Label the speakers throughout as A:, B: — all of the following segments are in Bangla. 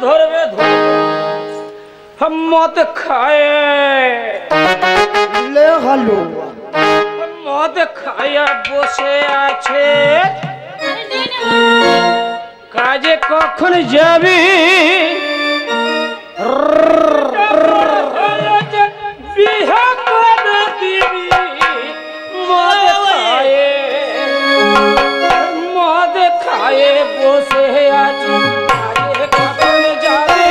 A: ধরবে মদ খায় মদ খায়া বসে আছে কাজে কখন যাবি বিহা করে দিবি মদ খায়ে বসে আছে কাজে কখন যাবি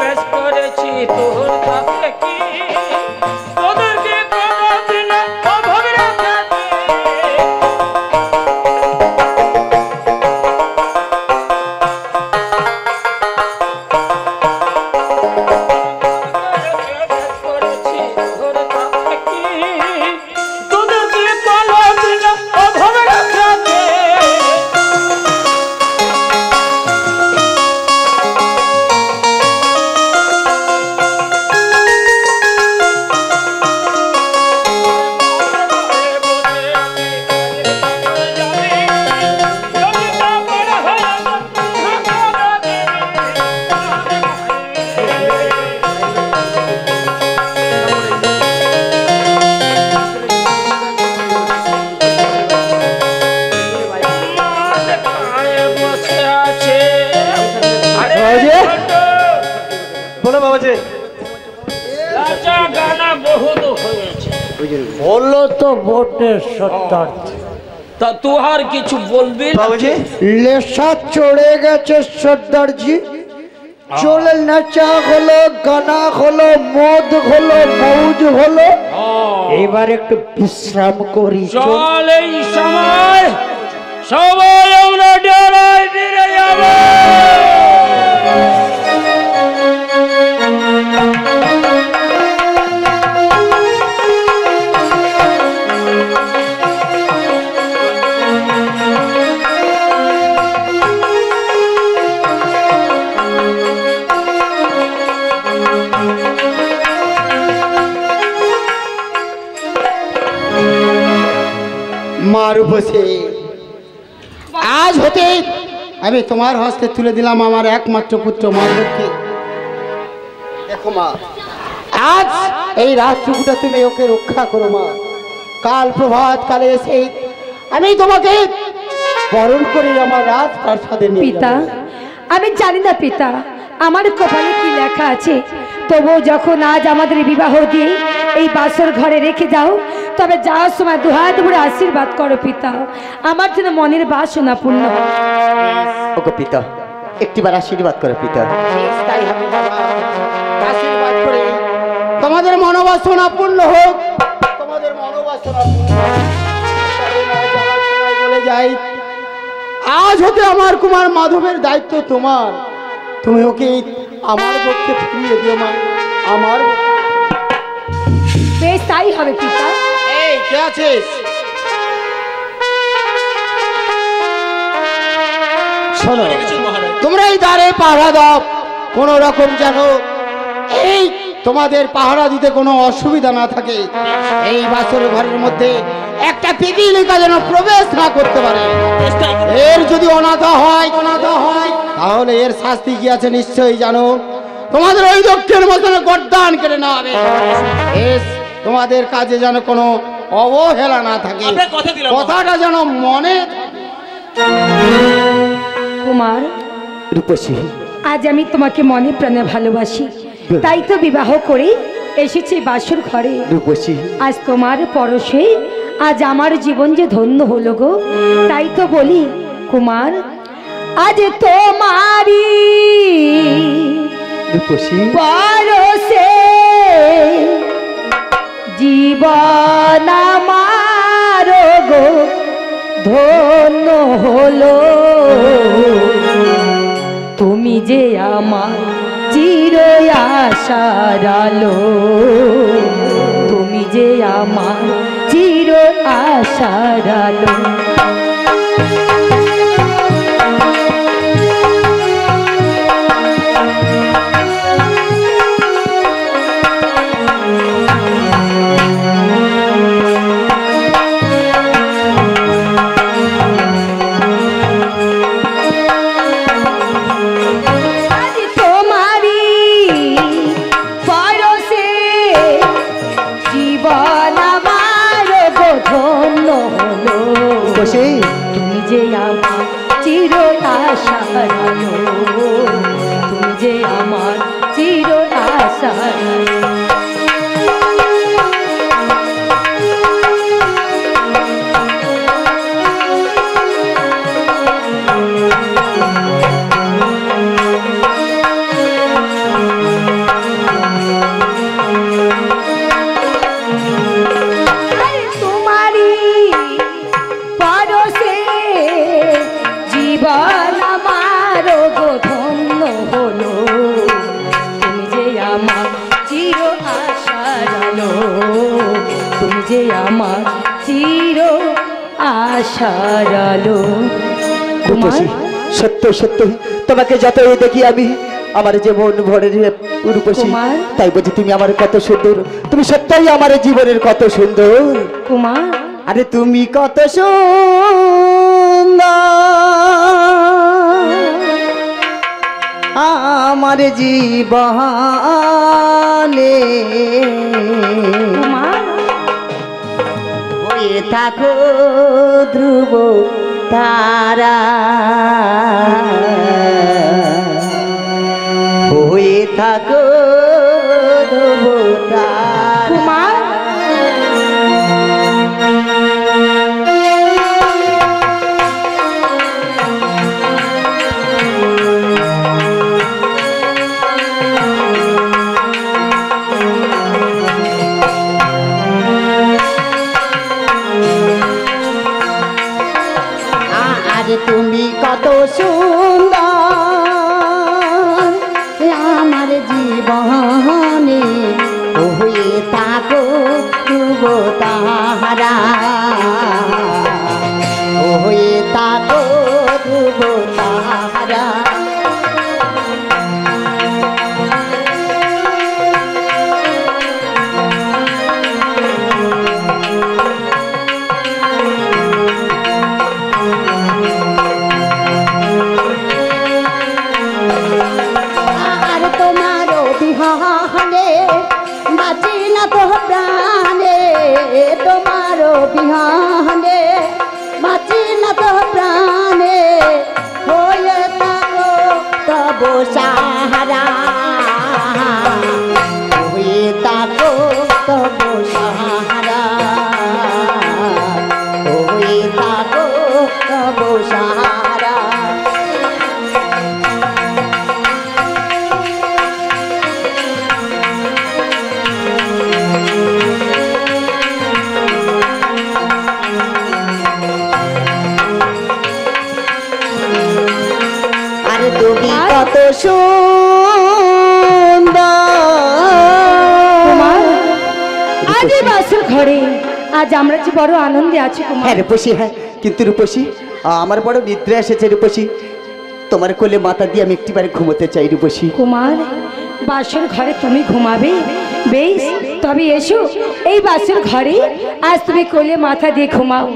A: বেশ করেছি তোর কাছে কি তোদেরকে কোনদিন অভাব রাখাতে বেশ করেছি তোর কাছে কি তোদেরকে কোনদিন অভাব রাখাতে
B: বললো তো ভোটের সত্যার্থ
A: তা তুহার কিছু বলবি
B: বাবুজি লেসা চড়ে গেছে সর্দারজি চলে নাচা হলো গানা হলো মদ হলো মৌজ হলো এবার একটু বিশ্রাম করি
A: চল এই সময় সবাই আমরা ডেরায় ফিরে যাব
B: মারুপসে আজ হতে আমি তোমার হস্তে তুলে দিলাম আমার একমাত্র পুত্র মারুপকে দেখো মা আজ এই রাতটুকুটা তুমি ওকে রক্ষা করো মা কাল প্রভাত কালে এসে আমি তোমাকে বরণ করে আমার রাত প্রাসাদে নিয়ে
C: পিতা আমি জানি না পিতা আমার কপালে কি লেখা আছে তবু যখন আজ আমাদের বিবাহ দিয়ে এই বাসর ঘরে রেখে যাও তবে যাওয়ার সময় দুহাত ভরে আশীর্বাদ করো পিতা আমার জন্য মনের বাসনা পূর্ণ
B: ওগো পিতা একটিবার আশীর্বাদ করো পিতা তাই হবে আশীর্বাদ করে তোমাদের মনোবাসনা পূর্ণ হোক তোমাদের মনোবাসনা বলে যাই আজ হতে আমার কুমার মাধবের দায়িত্ব তোমার তুমি ওকে আমার পক্ষে ফিরিয়ে দিও মা আমার
C: বেশ তাই হবে পিতা
B: এই কে আছিস শোনো তোমরা এই দ্বারে পাহারা দাও কোন রকম যেন এই তোমাদের পাহারা দিতে কোনো অসুবিধা না থাকে এই বাসর ঘরের মধ্যে একটা পিপিলিকা যেন প্রবেশ না করতে পারে এর যদি অনাথা হয় তাহলে এর শাস্তি কি আছে নিশ্চয়ই জানো তোমাদের ওই দক্ষিণ মতন গর্দান কেটে নেওয়া হবে তোমাদের কাজে যেন কোনো অবহেলা না থাকে কথাটা যেন মনে
C: কুমার
B: রূপসী
C: আজ আমি তোমাকে মনে প্রাণে ভালোবাসি তাই তো বিবাহ করে এসেছি বাসর ঘরে
B: রূপসী
C: আজ তোমার পরশে আজ আমার জীবন যে ধন্য হলো গো। তাই তো বলি কুমার, আজ তোমারি পরশে জীবন আমার গো ধন্য হলো। তুমি যে আমার চির আশার আলো, তুমি যে আমার চির আশার আলো। তুমি যে আমার চির আশার আলো, তুমি যে আমার চির আশার আলো। তুমি যে আমার চির আশার আলো।
D: সত্য সত্য তোমাকে যতই দেখি আমি আমার যে মন ভরে রূপসী, তাই বলছি তুমি আমার কত সুন্দর, তুমি সত্যই আমার জীবনের কত সুন্দর
C: কুমার।
D: আরে তুমি কত সুন্দর আমার জীবনে হয়ে থাকো ধ্রুব তারা, হয়ে থাকো ধ্রুব তারা। তুমি কত সুন্দর আমার জীবনে হয়ে থাকো ধ্রুব তারা, হয়ে থাকো ধ্রুব তারা। বাঁচি না তো প্রাণে, তোমারও বিহানে বাঁচি না তো প্রাণে, হয়ে থাকো তব সাহারা, হয়ে থাকো তব সাহারা, হয়ে থাকো তব সাহারা। তুমি কত সুন্দর
C: আজ বাসর ঘরে, আজ আমরা যে বড় আনন্দে আছি কুমার।
D: হ্যাঁ রূপসী, হ্যাঁ কিন্তু রূপসী আমার বড় নিদ্রা এসেছে রূপসী, তোমার কোলে মাথা দিয়ে আমি একটিবারে ঘুমোতে চাই রূপসী।
C: কুমার বাসর ঘরে তুমি ঘুমাবে, বেশ তবে এসো এই বাসর ঘরে আজ তুমি কোলে মাথা দিয়ে ঘুমাও,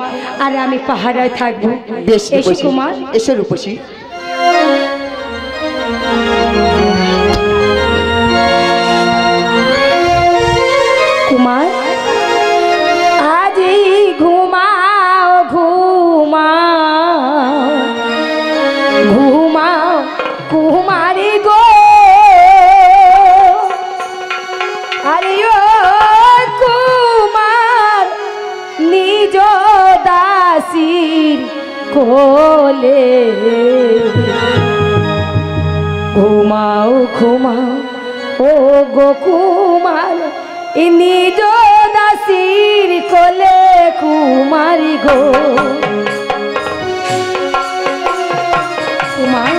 C: আর আমি পাহারায় থাকবো।
D: বেশ
C: এসো কুমার,
D: এসো রূপসী।
C: কুমার আজ ঘুমাও ঘুমাও ঘুমাও কুমারী গো, আরে ও কুমার নিজ দাসীর কোলে ঘুমাও ঘুমাও ও গো কুমার নিজ দাসীর কোলে কুমারী গো কুমার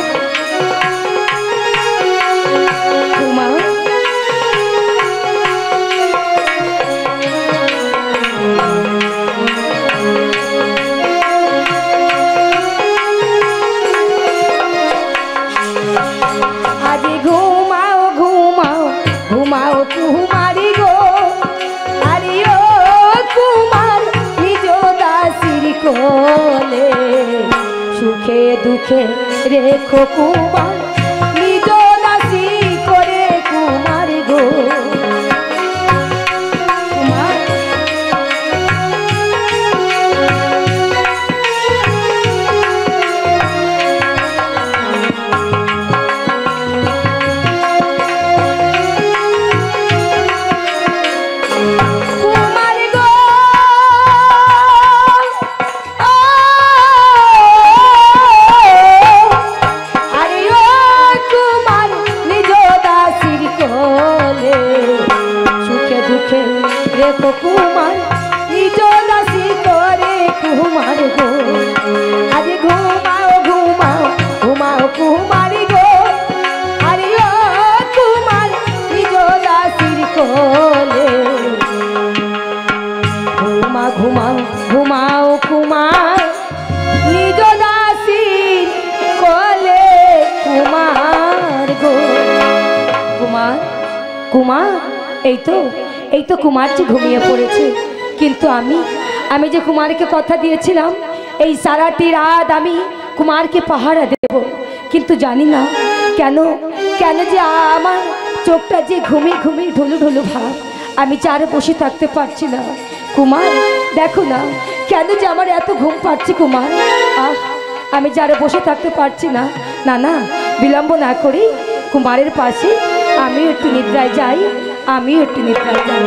C: কুমার আজ ঘুমাও ঘুমাও ঘুমাও কুমারী গো আরে ও কুমার নিজ দাসীর কোলে সুখে দুঃখে রেখো কুমার নিজ দাসী করে কুমার গো কুমার কুমার গো আরে ও কুমার নিজ দাসীর কোলে সুখে দুঃখে রেখো কুমার নিজ দাসী করে কুমার গো আজ ঘুমাও ঘুমাও ঘুমাও কুমারী গো আরে ও কুমার নিজ দাসীর কোলে ঘুমা ঘুমাও ঘুমাও কুমার নিজ দাসীর কোলে কুমার গো কুমার কুমার এই তো কুমারজি ঘুমিয়ে পড়েছে কিন্তু আমি যে কুমারকে কথা দিয়েছিলাম এই সারাটি রাত আমি কুমারকে পাহারা দেব কিন্তু জানি না কেন কেন যে আমার চোখটা যে ঘুমিয়ে ঘুমিয়ে ঢুলু ঢুলু ভাব আমি চারে বসে থাকতে পারছি না কুমার দেখো না কেন যে আমার এত ঘুম পাচ্ছে কুমার আমি যারা বসে থাকতে পারছি না না না বিলম্ব না করি কুমারের পাশে আমিও একটু নিদ্রায় যাই আমিও একটু নিদ্রায় যাই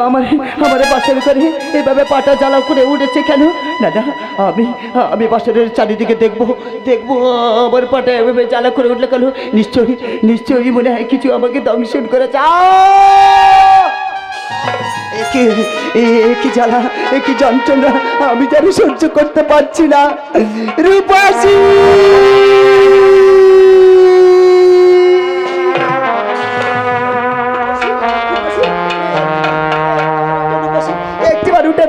D: আমার বাসের করে এভাবে পাটা জ্বালা করে উঠেছে কেন না না আমি বাসের চারিদিকে দেখবো আমার পাটা এভাবে জ্বালা করে উঠলে কেন নিশ্চয়ই মনে হয় কিছু আমাকে দংশন করেছে কি জ্বালা কি যন্ত্রণা আমি যেন সহ্য করতে পারছি না রূপসী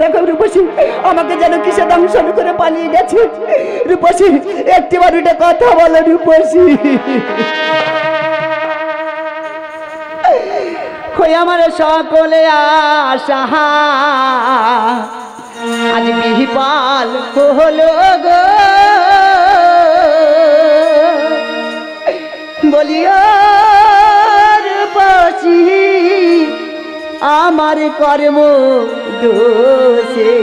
D: দেখো রূপসী আমাকে যেন কিসে দংশন করে পালিয়ে গেছে রূপসী একটিবার উঠে কথা বলো রূপসী কই আমার সকলে আশা আজ বিহিপাল হলো গো বলিও রূপসী আমার কর্ম দোষে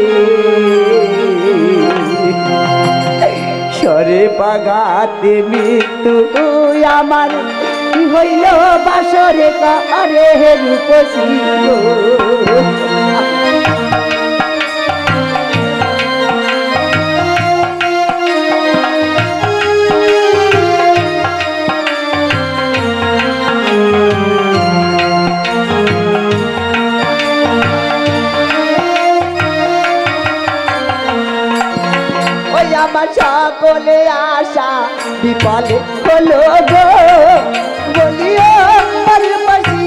D: সরে পাগাতে মৃত্যু আমার হইল বাসরে কারে রূপসী আমার সকলে আশা বিফলে হলো গো বলিও রূপসী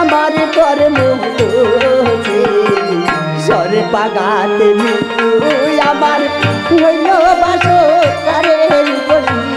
D: আমার কর্ম দোষে সরে পাগাতে মৃত্যু আমার হইল বাসরে রূপসী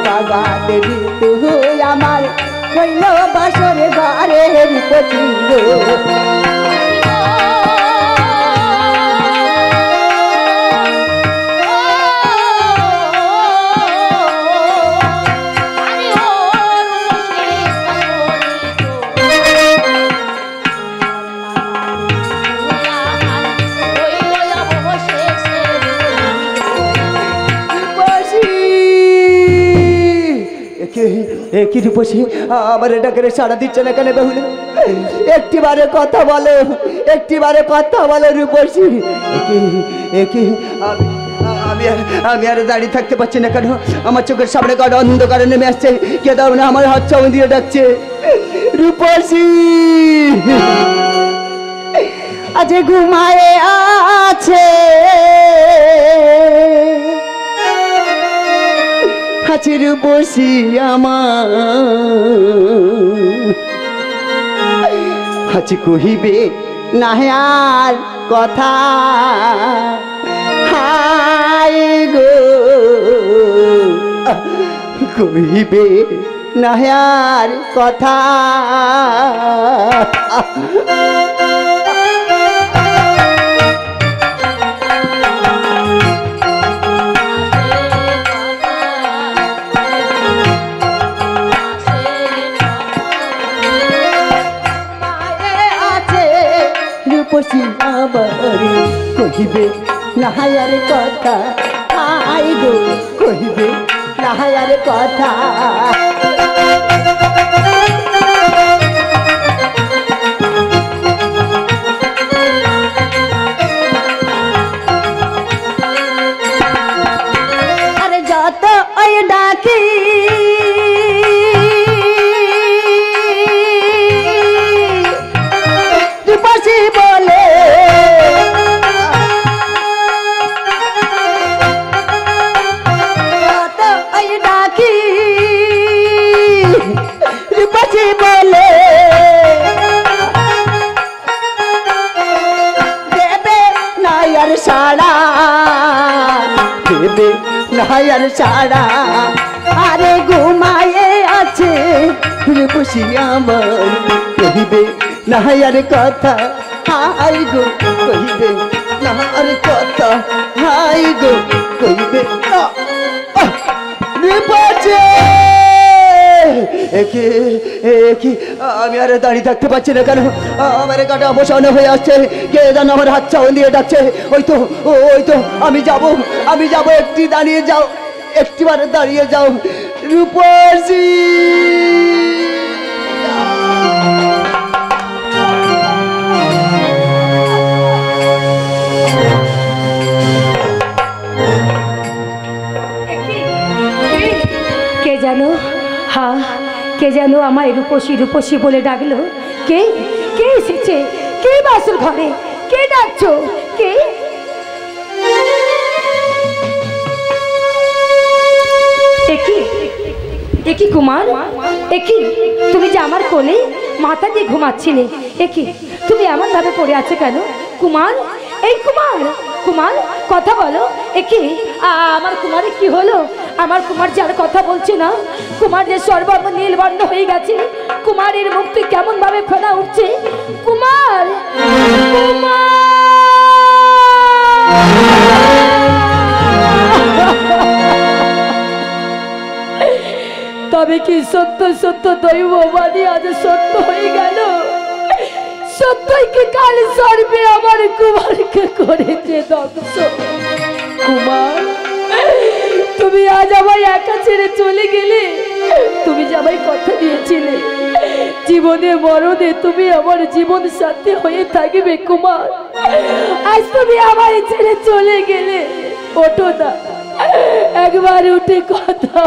D: পাগাতে ঋতু আমার হইল বাসর ঘরে রূপচিন্দ কি রূপসী আমার ডাকে সাড়া দিচ্ছে না কেন বেহুলে? একটিবারে কথা বলো, একটিবারে কথা বলো রূপসী। আমি আর দাঁড়িয়ে থাকতে পারছি না কেন? আমার চোখের সামনে কারো অন্ধকারে নেমে আসছে, কে দাও না আমার হাত চাউন দিয়ে ডাকছে রূপসী। আজ ঘুমায়ে আছে হাচির বসি আমার হাচি কহিবে না আর কথা হাই গো কহিবে না আর কথা রূপসী আমার কহিবে না আর কথা আই গো কহিবে না আর কথা আরে যত ওই ডাকি বলে ডাকি রূপসী বলে দেবে নায়ার সাড়া দেবে নায়ার সাড়া আরে ঘুমায়ে আছে রূপসী আমার কহিবে না আর কথা হাই গো কহিবে না আর কথা হাই গো কহিবে আমি আর দাঁড়িয়ে থাকতে পারছি না কেন? আমার কাটা অবসান হয়ে আসছে, কে যেন আমার হাত চাউন দিয়ে ডাকছে। ওই তো আমি যাব একটি দাঁড়িয়ে যাও, একটিবারে দাঁড়িয়ে যাও রূপসী।
C: কে জানো? হ্যাঁ, কে যেন আমায় রূপসী রূপসী বলে ডাকলো। কে কে এসেছে? কে বাসর ঘরে? কে ডাকছো? কে? একই কুমার, একই তুমি যে আমার কোলে মাথা দিয়ে ঘুমাচ্ছিলে, একই তুমি এমন ভাবে পড়ে আছো কেন কুমার? এই কুমার, কুমার কথা বলো। একই আমার কুমারের কি হলো? আমার কুমার যে আর কথা বলছে না, কুমার যে সর্বর্ণ নীলবর্ণ হয়ে গেছে, কুমারের মুক্তি কেমন ভাবে ফেনা উঠছে। কুমার, কুমার তবে কি সত্য সত্য দৈববাণী আজ সত্য হয়ে গেল? সত্যই কি কাল সর্বে আমার কুমারকে করেছে ধ্বংস? কুমার, তুমি আজ আমায় একা ছেড়ে চলে গেলে। তুমি যে আমায় কথা দিয়েছিলে জীবনে মরণে তুমি আমার জীবন সাথী হয়ে থাকবে কুমার, আজ তুমি আমায় ছেড়ে চলে গেলে। ওঠো না, একবার উঠে কথা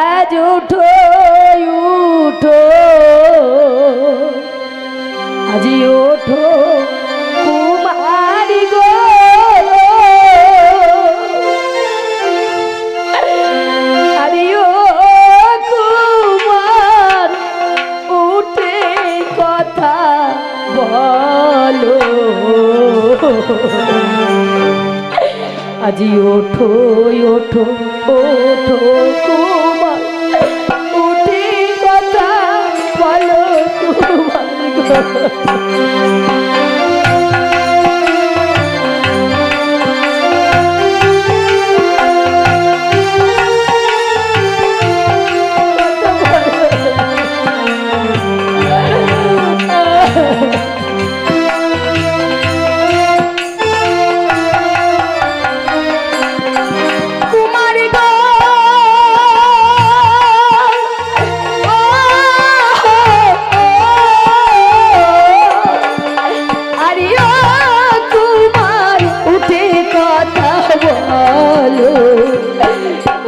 C: আজ উঠো, উঠো আজি ওঠো কুমারী গো। আরে ও কুমার উঠে কথা বলো। আজি ওঠো ওঠো ওঠো কুমার, উঠে কথা বলো কুমার।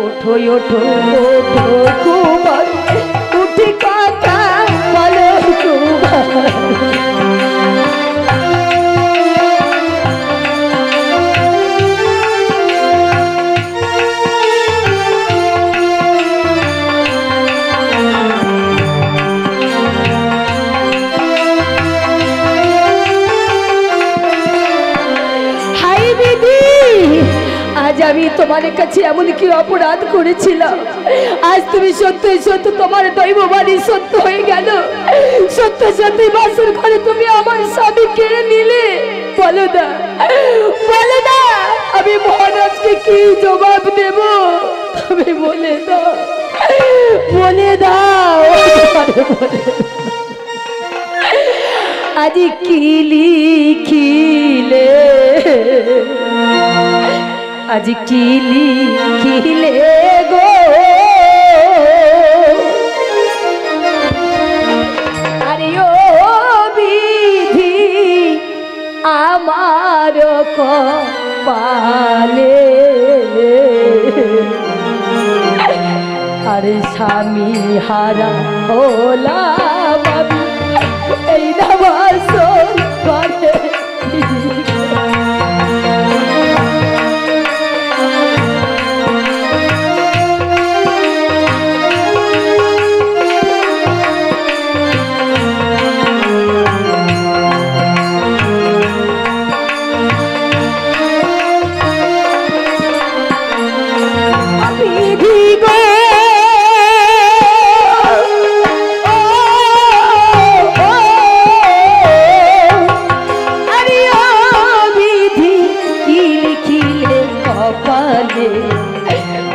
C: ওঠো ওঠো কুমার, উঠে কথা বলো কুমার। হাই দিদি, আজ আমি তোমার কাছে এমন কি অপরাধ করেছিলাম, আজ তুমি সত্য সত্য তোমার দৈববাণী সত্য হয়ে গেল। সত্য সত্যি বাসর ঘরে তুমি আমার স্বামী কেড়ে নিলে। বলো না, বলো না, আমি মহারাজকে কি জবাব দেব? তুমি বলে দাও, বলে দাও। আজ কি লিখিলে, আজ কি লিখিলে গো, আরে ও বিধি আমার কপালে, আরে স্বামী হারা হলাম আমি এই বাসর ঘরে।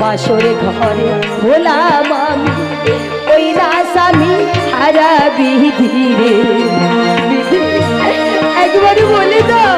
C: বাসরে ঘরে হলাম আমি ওই রাসামি হারা বিধি রে।